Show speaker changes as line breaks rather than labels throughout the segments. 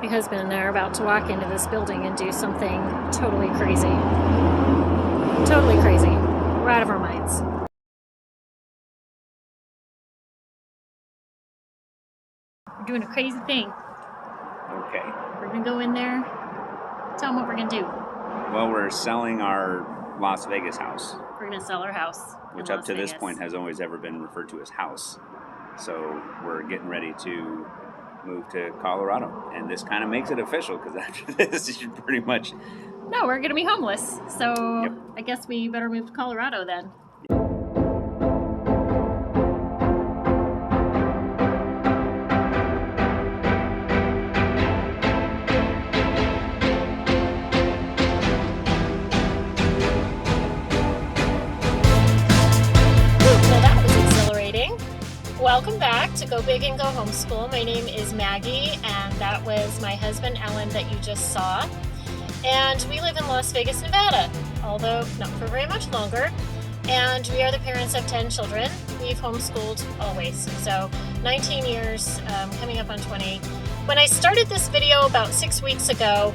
My husband and I are about to walk into this building and do something totally crazy. Totally crazy. We're out of our minds. We're doing a crazy thing.
Okay.
We're going to go in there. Tell them what we're going to do.
Well, we're selling our Las Vegas house,
We're going to sell our house.
which up to this point has always ever been referred to as house. So we're getting ready to move to Colorado. And this kind of makes it official because after this, you should pretty much...
No, we're going to be homeless. So
Yep.
I guess we better move to Colorado then. Welcome back to Go Big and Go Homeschool. My name is Maggie, and that was my husband, Ellen, that you just saw. And we live in Las Vegas, Nevada, although not for very much longer. And we are the parents of 10 children. We've homeschooled always, so 19 years, coming up on 20. When I started this video about 6 weeks ago,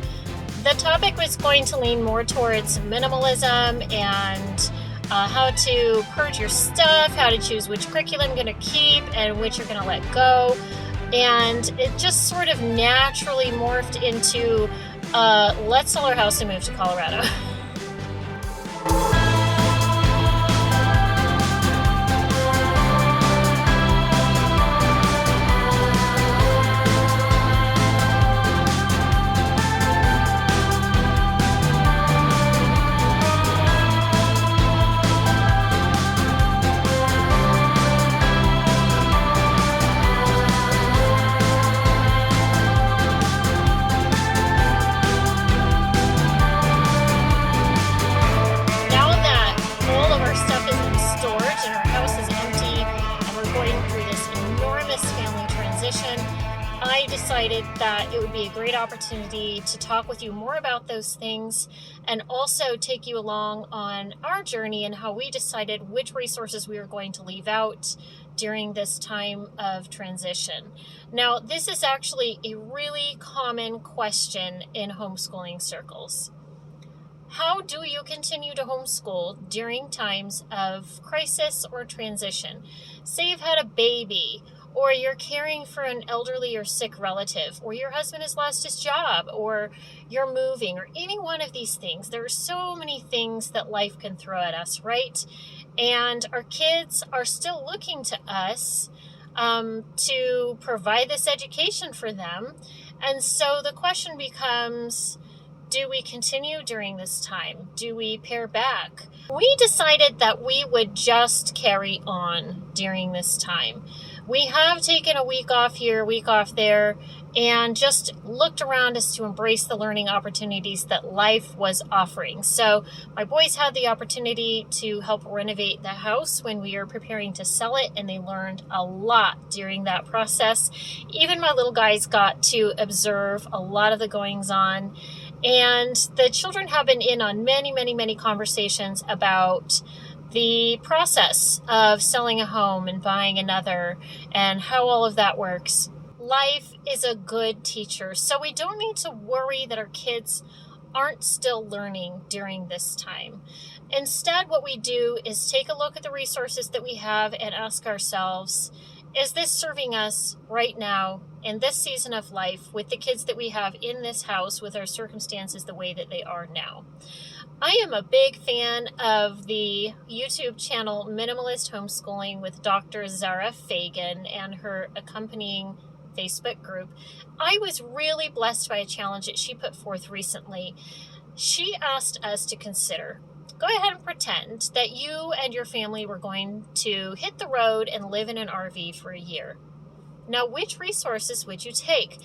the topic was going to lean more towards minimalism and how to purge your stuff, how to choose which curriculum you're going to keep and which you're going to let go. And it just sort of naturally morphed into let's sell our house and move to Colorado. I decided that it would be a great opportunity to talk with you more about those things and also take you along on our journey and how we decided which resources we were going to leave out during this time of transition. Now, this is actually a really common question in homeschooling circles. How do you continue to homeschool during times of crisis or transition? Say you've had a baby, or you're caring for an elderly or sick relative, or your husband has lost his job, or you're moving, or any one of these things. There are so many things that life can throw at us, right? And our kids are still looking to us to provide this education for them. And so the question becomes, do we continue during this time? Do we pare back? We decided that we would just carry on during this time. We have taken a week off here, a week off there, and just looked around us to embrace the learning opportunities that life was offering. So my boys had the opportunity to help renovate the house when we were preparing to sell it, and they learned a lot during that process. Even my little guys got to observe a lot of the goings on. And the children have been in on many conversations about the process of selling a home and buying another and how all of that works. Life is a good teacher, so we don't need to worry that our kids aren't still learning during this time. Instead, what we do is take a look at the resources that we have and ask ourselves, is this serving us right now in this season of life with the kids that we have in this house with our circumstances the way that they are now? I am a big fan of the YouTube channel Minimalist Homeschooling with Dr. Zara Fagan and her accompanying Facebook group. I was really blessed by a challenge that she put forth recently. She asked us to consider, go ahead and pretend that you and your family were going to hit the road and live in an RV for a year. Now, which resources would you take?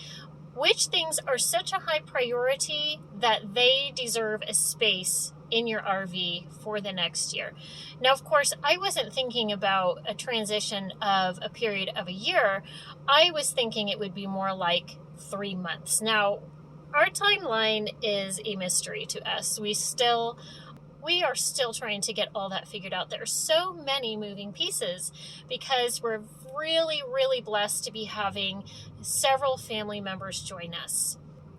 Which things are such a high priority that they deserve a space in your RV for the next year? Now, of course, I wasn't thinking about a transition of a period of a year. I was thinking it would be more like 3 months. Now, our timeline is a mystery to us. We are still trying to get all that figured out. There are so many moving pieces because we're really blessed to be having several family members join us.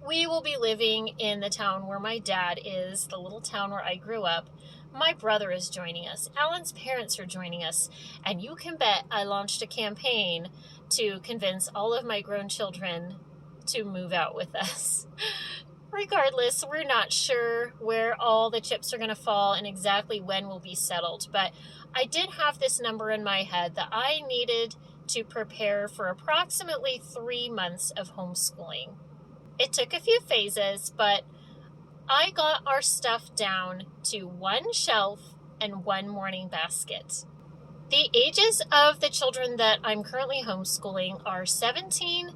We will be living in the town where my dad is, the little town where I grew up. My brother is joining us. Alan's parents are joining us. And you can bet I launched a campaign to convince all of my grown children to move out with us. Regardless, we're not sure where all the chips are going to fall and exactly when we'll be settled. But I did have this number in my head that I needed to prepare for approximately 3 months of homeschooling. It took a few phases, but I got our stuff down to one shelf and one morning basket. The ages of the children that I'm currently homeschooling are 17,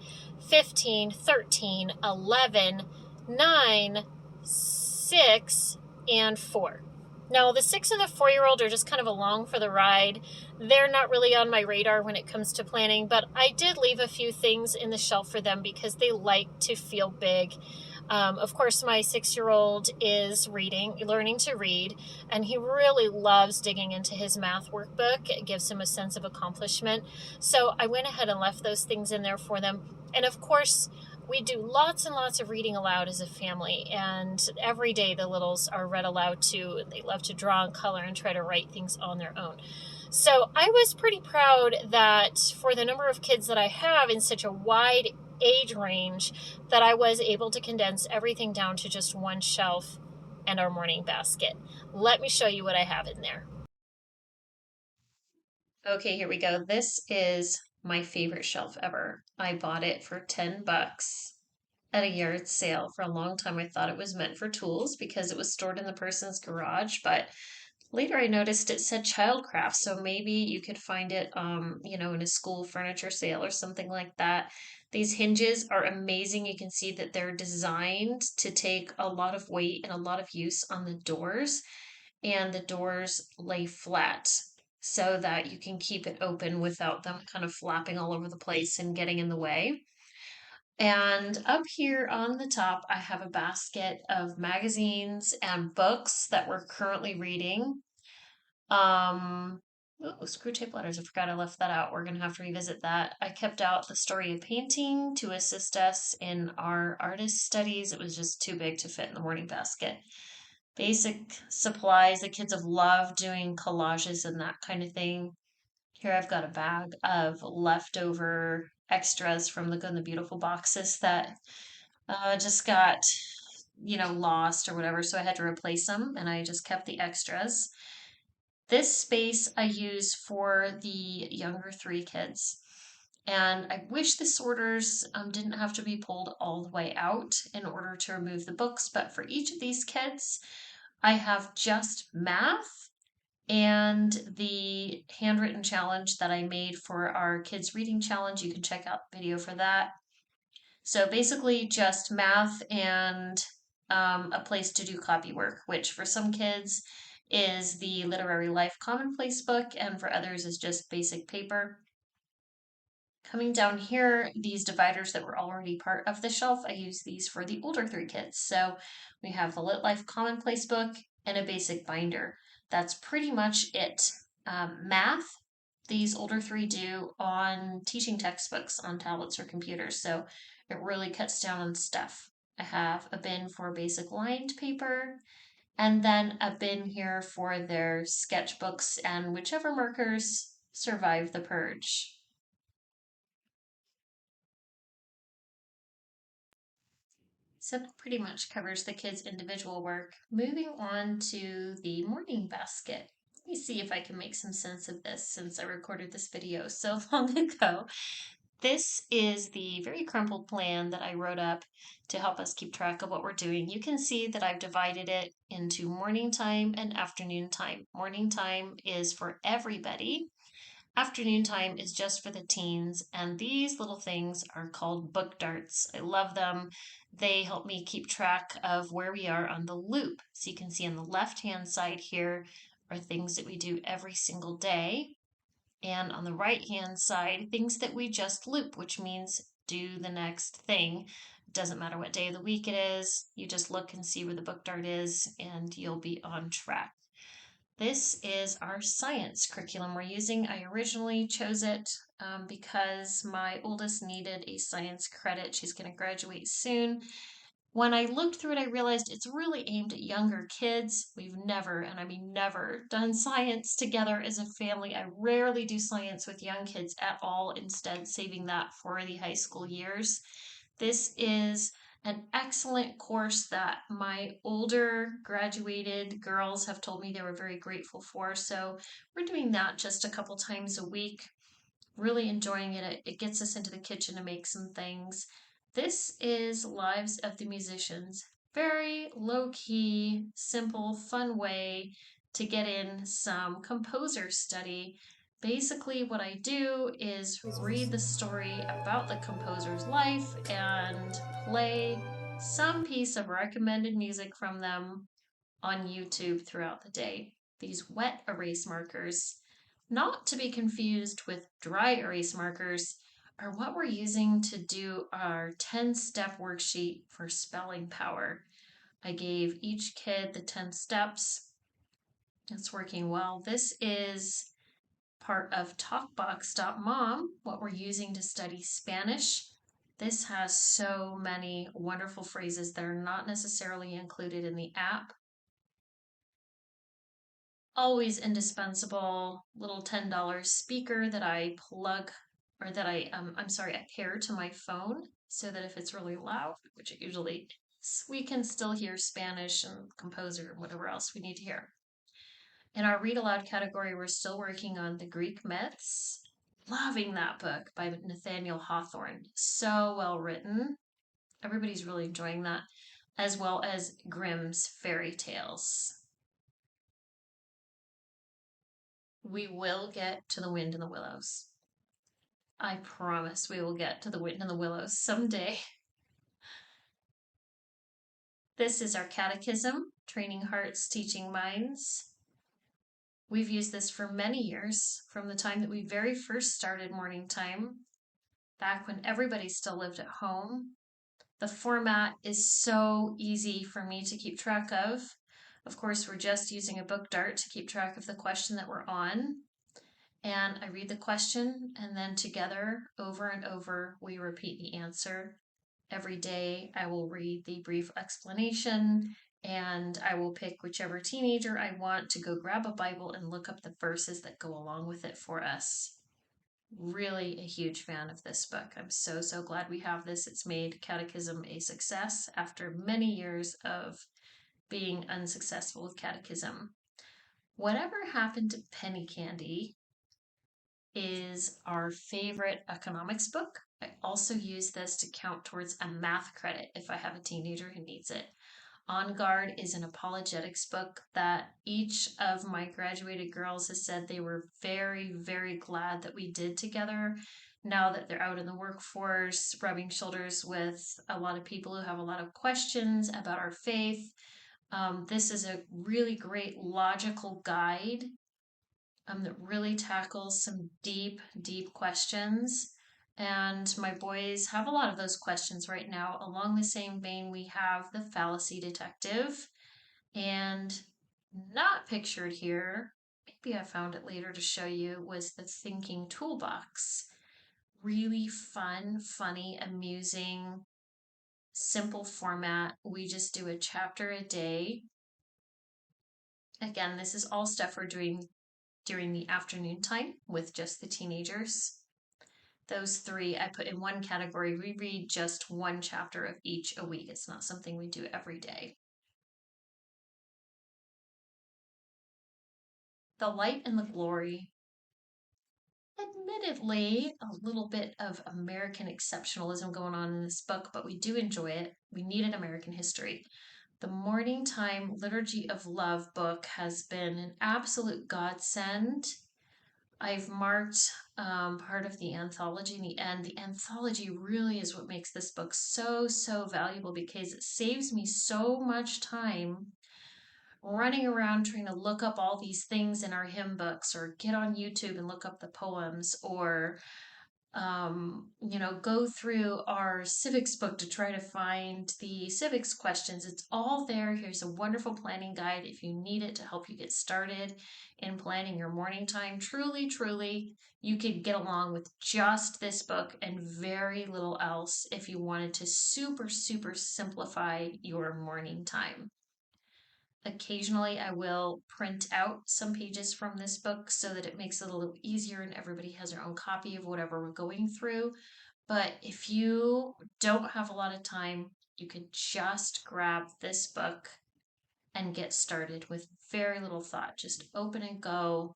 15, 13, 11, 9, 6, and 4. Now, the 6 and the 4-year-old are just kind of along for the ride. They're not really on my radar when it comes to planning, but I did leave a few things in the shelf for them because they like to feel big. Of course, my 6-year-old is learning to read, and he really loves digging into his math workbook. It gives him a sense of accomplishment. So I went ahead and left those things in there for them. And of course, we do lots and lots of reading aloud as a family, and every day the littles are read aloud too. They love to draw and color and try to write things on their own. So I was pretty proud that for the number of kids that I have in such a wide age range, that I was able to condense everything down to just one shelf and our morning basket. Let me show you what I have in there. Okay, here we go. This is my favorite shelf ever. I bought it for $10 at a yard sale. For a long time, I thought it was meant for tools because it was stored in the person's garage, but later I noticed it said childcraft, so maybe you could find it, in a school furniture sale or something like that. These hinges are amazing. You can see that they're designed to take a lot of weight and a lot of use on the doors, and the doors lay flat so that you can keep it open without them kind of flapping all over the place and getting in the way. And up here on the top, I have a basket of magazines and books that we're currently reading. Oh, screw tape letters. I forgot I left that out. We're gonna have to revisit that. I kept out the story of painting to assist us in our artist studies. It was just too big to fit in the morning basket. Basic supplies. The kids have loved doing collages and that kind of thing. Here I've got a bag of leftover extras from the Good and the Beautiful boxes that just got, lost or whatever. So I had to replace them, and I just kept the extras. This space I use for the younger three kids. And I wish the sorters didn't have to be pulled all the way out in order to remove the books, but for each of these kids, I have just math and the handwritten challenge that I made for our kids reading challenge. You can check out the video for that. So basically just math and a place to do copy work, which for some kids is the Literary Life Commonplace book, and for others is just basic paper. Coming down here, these dividers that were already part of the shelf, I use these for the older three kids. So we have the Lit Life Commonplace book and a basic binder. That's pretty much it. Math, these older three do on teaching textbooks on tablets or computers, so it really cuts down on stuff. I have a bin for basic lined paper, and then a bin here for their sketchbooks and whichever markers survive the purge. So that pretty much covers the kids' individual work. Moving on to the morning basket. Let me see if I can make some sense of this since I recorded this video so long ago. This is the very crumpled plan that I wrote up to help us keep track of what we're doing. You can see that I've divided it into morning time and afternoon time. Morning time is for everybody. Afternoon time is just for the teens, and these little things are called book darts. I love them. They help me keep track of where we are on the loop. So you can see on the left-hand side here are things that we do every single day. And on the right-hand side, things that we just loop, which means do the next thing. It doesn't matter what day of the week it is. You just look and see where the book dart is, and you'll be on track. This is our science curriculum we're using. I originally chose it because my oldest needed a science credit. She's going to graduate soon, When I looked through it, I realized it's really aimed at younger kids. We've never, and I mean never, done science together as a family. I rarely do science with young kids at all, instead, saving that for the high school years. This is an excellent course that my older graduated girls have told me they were very grateful for. So we're doing that just a couple times a week. Really enjoying it. It gets us into the kitchen to make some things. This is Lives of the Musicians. Very low key, simple, fun way to get in some composer study. Basically, what I do is read the story about the composer's life and play some piece of recommended music from them on YouTube throughout the day. These wet erase markers, not to be confused with dry erase markers, are what we're using to do our 10-step worksheet for spelling power. I gave each kid the 10 steps. It's working well. This is part of Talkbox.mom, what we're using to study Spanish. This has so many wonderful phrases that are not necessarily included in the app. Always indispensable little $10 speaker that I plug or that I pair to my phone so that if it's really loud, which it usually is, we can still hear Spanish and composer and whatever else we need to hear. In our read aloud category, we're still working on the Greek myths. Loving that book by Nathaniel Hawthorne. So well written. Everybody's really enjoying that, as well as Grimm's fairy tales. We will get to the wind in the willows. I promise we will get to the wind in the willows someday. This is our catechism, training hearts, teaching minds. We've used this for many years, from the time that we very first started morning time, back when everybody still lived at home. The format is so easy for me to keep track of. Of course, we're just using a book dart to keep track of the question that we're on. And I read the question, and then together, over and over, we repeat the answer. Every day, I will read the brief explanation, and I will pick whichever teenager I want to go grab a Bible and look up the verses that go along with it for us. Really a huge fan of this book. I'm so, so glad we have this. It's made Catechism a success after many years of being unsuccessful with Catechism. Whatever happened to Penny Candy is our favorite economics book. I also use this to count towards a math credit if I have a teenager who needs it. On Guard is an apologetics book that each of my graduated girls has said they were very, very glad that we did together. Now that they're out in the workforce, rubbing shoulders with a lot of people who have a lot of questions about our faith. This is a really great logical guide that really tackles some deep, deep questions. And my boys have a lot of those questions right now. Along the same vein, we have the fallacy detective. And not pictured here, maybe I found it later to show you, was the thinking toolbox. Really fun, funny, amusing, simple format. We just do a chapter a day. Again, this is all stuff we're doing during the afternoon time with just the teenagers. Those three I put in one category. We read just one chapter of each a week. It's not something we do every day. The Light and the Glory. Admittedly, a little bit of American exceptionalism going on in this book, but we do enjoy it. We needed American history. The Morning Time Liturgy of Love book has been an absolute godsend. I've marked part of the anthology in the end. The anthology really is what makes this book so, so valuable because it saves me so much time running around trying to look up all these things in our hymn books or get on YouTube and look up the poems or
go through our civics book to try to find the civics questions. It's all there. Here's a wonderful planning guide if you need it to help you get started in planning your morning time. Truly, truly, you could get along with just this book and very little else if you wanted to super, super simplify your morning time. Occasionally, I will print out some pages from this book so that it makes it a little easier and everybody has their own copy of whatever we're going through. But if you don't have a lot of time, you could just grab this book and get started with very little thought. Just open and go.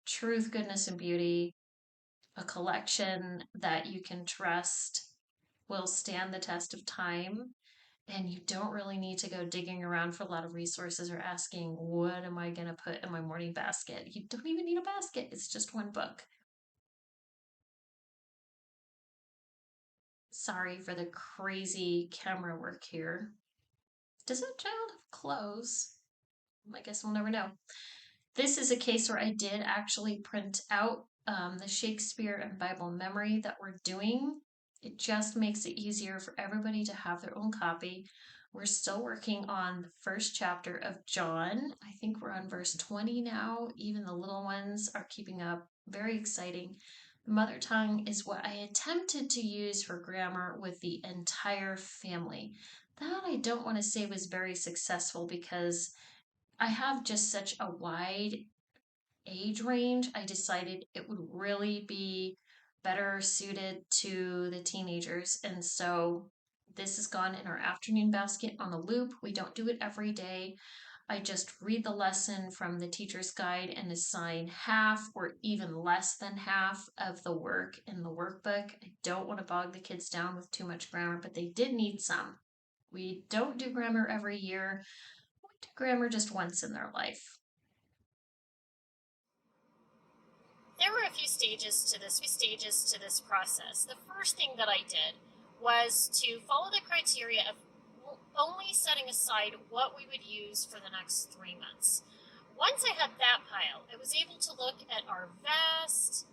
Truth, Goodness, and Beauty, a collection that you can trust will stand the test of time. And you don't really need to go digging around for a lot of resources or asking, what am I going to put in my morning basket? You don't even need a basket, it's just one book. Sorry for the crazy camera work here. Does that child have clothes? I guess we'll never know. This is a case where I did actually print out the Shakespeare and Bible memory that we're doing. It just makes it easier for everybody to have their own copy. We're still working on the first chapter of John. I think we're on verse 20 now. Even the little ones are keeping up. Very exciting. The mother tongue is what I attempted to use for grammar with the entire family. That I don't want to say was very successful because I have just such a wide age range. I decided it would really be better suited to the teenagers. And so this has gone in our afternoon basket on a loop. We don't do it every day. I just read the lesson from the teacher's guide and assign half or even less than half of the work in the workbook. I don't want to bog the kids down with too much grammar, but they did need some. We don't do grammar every year. We do grammar just once in their life.
There were a few stages to this process. The first thing that I did was to follow the criteria of only setting aside what we would use for the next 3 months. Once I had that pile, I was able to look at our vast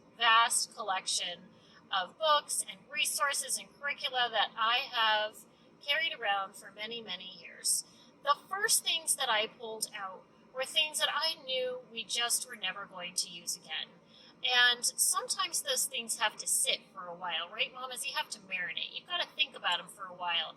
collection of books and resources and curricula that I have carried around for many years. The first things that I pulled out were things that I knew we just were never going to use again. And sometimes those things have to sit for a while, right, mamas? You have to marinate. You've got to think about them for a while.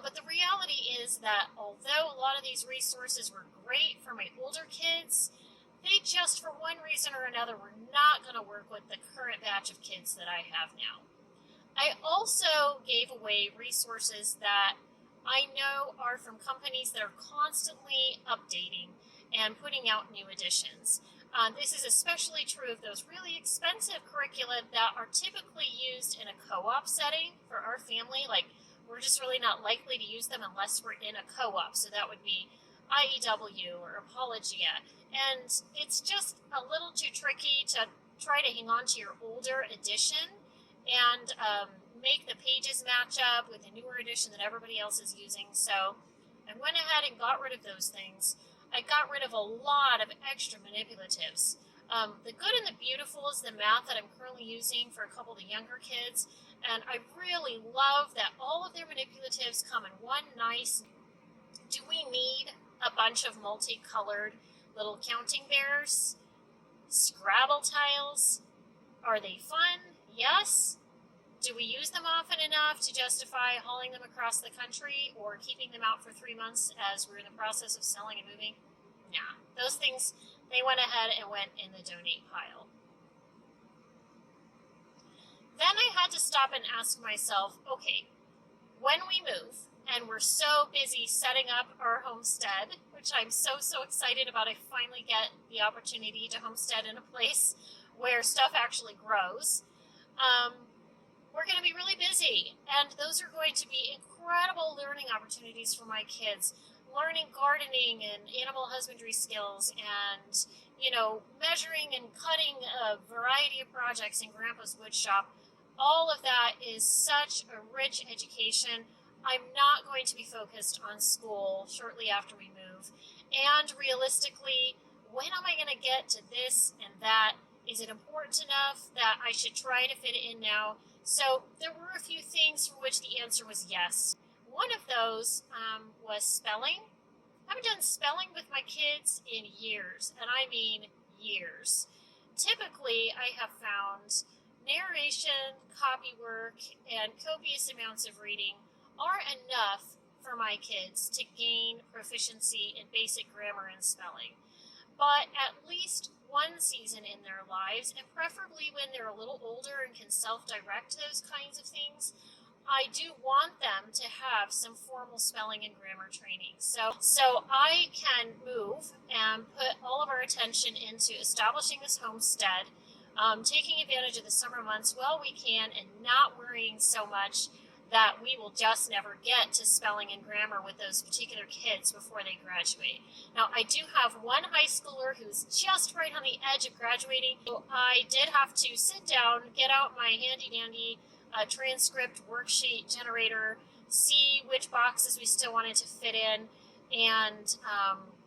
But the reality is that although a lot of these resources were great for my older kids, they just, for one reason or another, were not going to work with the current batch of kids that I have now. I also gave away resources that I know are from companies that are constantly updating and putting out new editions. This is especially true of those really expensive curricula that are typically used in a co-op setting for our family. Like, we're just really not likely to use them unless we're in a co-op. So that would be IEW or Apologia. And it's just a little too tricky to try to hang on to your older edition and make the pages match up with the newer edition that everybody else is using. So I went ahead and got rid of those things. I got rid of a lot of extra manipulatives. The Good and the Beautiful is the math that I'm currently using for a couple of the younger kids, and I really love that all of their manipulatives come in one nice. Do we need a bunch of multicolored little counting bears? Scrabble tiles? Are they fun? Yes. Do we use them often enough to justify hauling them across the country or keeping them out for 3 months as we're in the process of selling and moving? Nah, those things, they went ahead and went in the donate pile. Then I had to stop and ask myself, okay, when we move and we're so busy setting up our homestead, which I'm so excited about, I finally get the opportunity to homestead in a place where stuff actually grows. We're going to be really busy, and those are going to be incredible learning opportunities for my kids. Learning gardening and animal husbandry skills, and measuring and cutting a variety of projects in Grandpa's wood shop. All of that is such a rich education. I'm not going to be focused on school shortly after we move. And realistically, when am I going to get to this and that? Is it important important enough that I should try to fit it in now? So there were a few things for which the answer was yes. One of those was spelling. I haven't done spelling with my kids in years, and I mean years. Typically, I have found narration, copy work, and copious amounts of reading are enough for my kids to gain proficiency in basic grammar and spelling. But at least one season in their lives, and preferably when they're a little older and can self-direct those kinds of things, I do want them to have some formal spelling and grammar training. So I can move and put all of our attention into establishing this homestead, taking advantage of the summer months while we can, and not worrying so much that we will just never get to spelling and grammar with those particular kids before they graduate. Now, I do have one high schooler who's just right on the edge of graduating, so I did have to sit down, get out my handy-dandy transcript worksheet generator, see which boxes we still wanted to fit in, and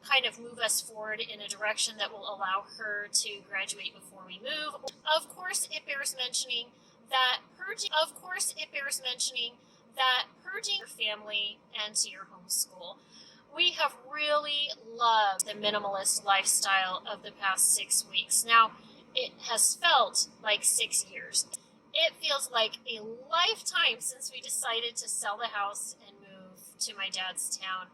kind of move us forward in a direction that will allow her to graduate before we move. Of course, it bears mentioning that purging your family and to your homeschool. We have really loved the minimalist lifestyle of the past 6 weeks. Now, it has felt like 6 years. It feels like a lifetime since we decided to sell the house and move to my dad's town.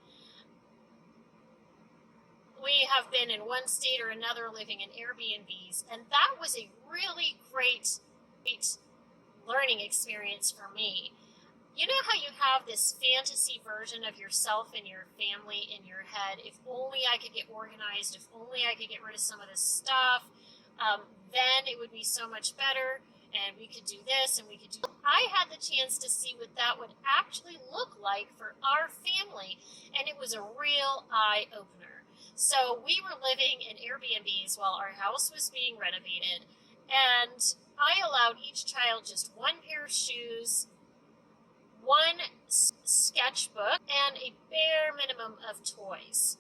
We have been in one state or another living in Airbnbs, and that was a really great learning experience for me. You know how you have this fantasy version of yourself and your family in your head? If only I could get organized, if only I could get rid of some of this stuff, then it would be so much better, and we could do this and we could do that. I had the chance to see what that would actually look like for our family, and it was a real eye-opener. So we were living in Airbnbs while our house was being renovated, and I allowed each child just one pair of shoes, one sketchbook, and a bare minimum of toys.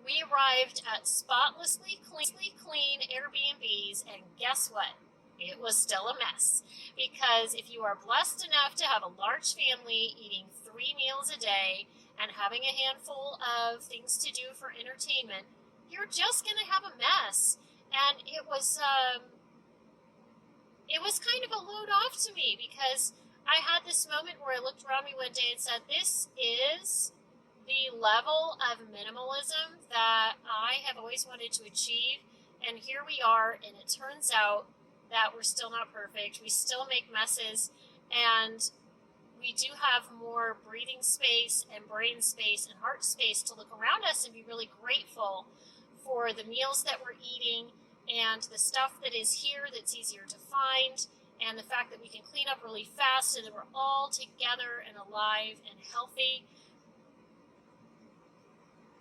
We arrived at spotlessly clean Airbnbs, and guess what? It was still a mess. Because if you are blessed enough to have a large family eating 3 meals a day and having a handful of things to do for entertainment, you're just going to have a mess. And it was kind of a load off to me, because I had this moment where I looked around me one day and said, this is the level of minimalism that I have always wanted to achieve, and here we are, and it turns out that we're still not perfect. We still make messes, and we do have more breathing space and brain space and heart space to look around us and be really grateful for the meals that we're eating and the stuff that is here that's easier to find, and the fact that we can clean up really fast so that we're all together and alive and healthy.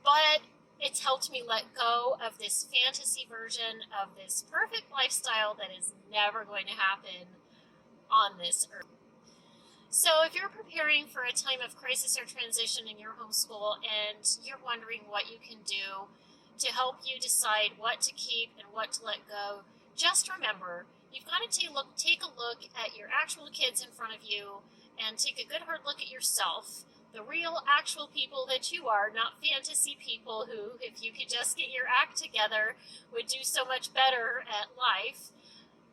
But it's helped me let go of this fantasy version of this perfect lifestyle that is never going to happen on this earth. So if you're preparing for a time of crisis or transition in your homeschool and you're wondering what you can do to help you decide what to keep and what to let go, just remember, you've got to take a look at your actual kids in front of you and take a good hard look at yourself, the real actual people that you are, not fantasy people who, if you could just get your act together, would do so much better at life.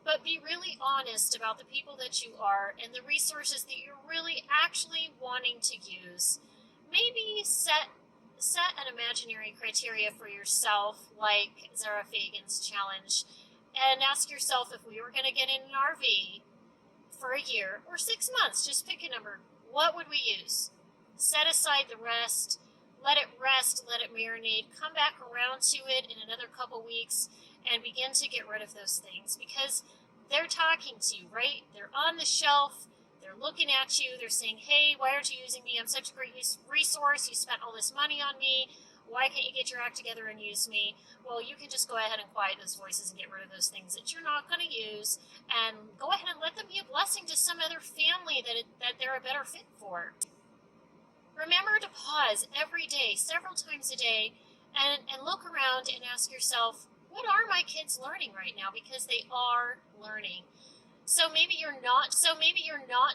But be really honest about the people that you are and the resources that you're really actually wanting to use. Maybe set an imaginary criteria for yourself, like Zara Fagan's challenge, and ask yourself, if we were going to get in an RV for a year or 6 months, just pick a number, what would we use? Set aside the rest, let it marinate, come back around to it in another couple weeks, and begin to get rid of those things, because they're talking to you, right? They're on the shelf, they're looking at you, they're saying, hey, why aren't you using me? I'm such a great resource, you spent all this money on me, why can't you get your act together and use me? Well, you can just go ahead and quiet those voices and get rid of those things that you're not going to use, and go ahead and let them be a blessing to some other family that they're a better fit for. Remember to pause every day, several times a day, and look around and ask yourself, what are my kids learning right now? Because they are learning. So maybe you're not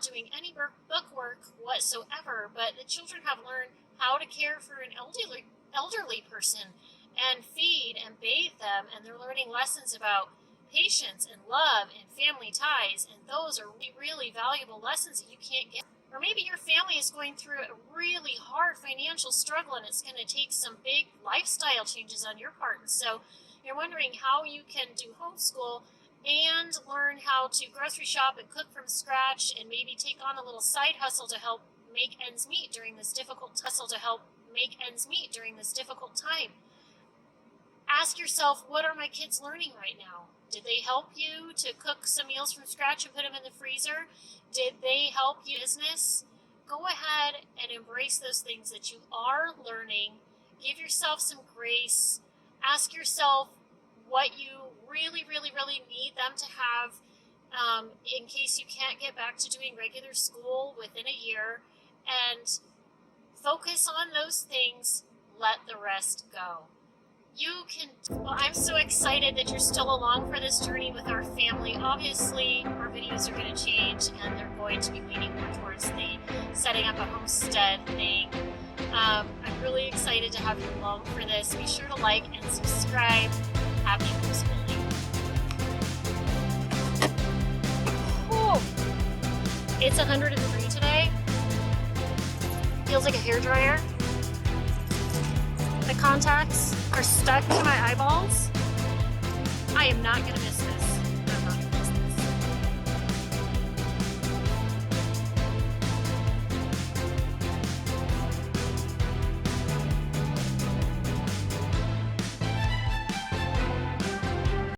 doing any book work whatsoever, but the children have learned how to care for an elderly person and feed and bathe them, and they're learning lessons about patience and love and family ties, and those are really, really valuable lessons that you can't get. Or maybe your family is going through a really hard financial struggle and it's going to take some big lifestyle changes on your part. And so you're wondering how you can do homeschool and learn how to grocery shop and cook from scratch and maybe take on a little side hustle to help make ends meet during this difficult time. Ask yourself, what are my kids learning right now? Did they help you to cook some meals from scratch and put them in the freezer? Did they help you business? Go ahead and embrace those things that you are learning. Give yourself some grace. Ask yourself what you really, really, really need them to have in case you can't get back to doing regular school within a year. And focus on those things. Let the rest go. Well, I'm so excited that you're still along for this journey with our family. Obviously, our videos are going to change and they're going to be leaning more towards the setting up a homestead thing. I'm really excited to have you along for this. Be sure to like and subscribe. Happy homeschooling. Oh, it's 103 today. Feels like a hairdryer. The contacts are stuck to my eyeballs. I am not going to miss this.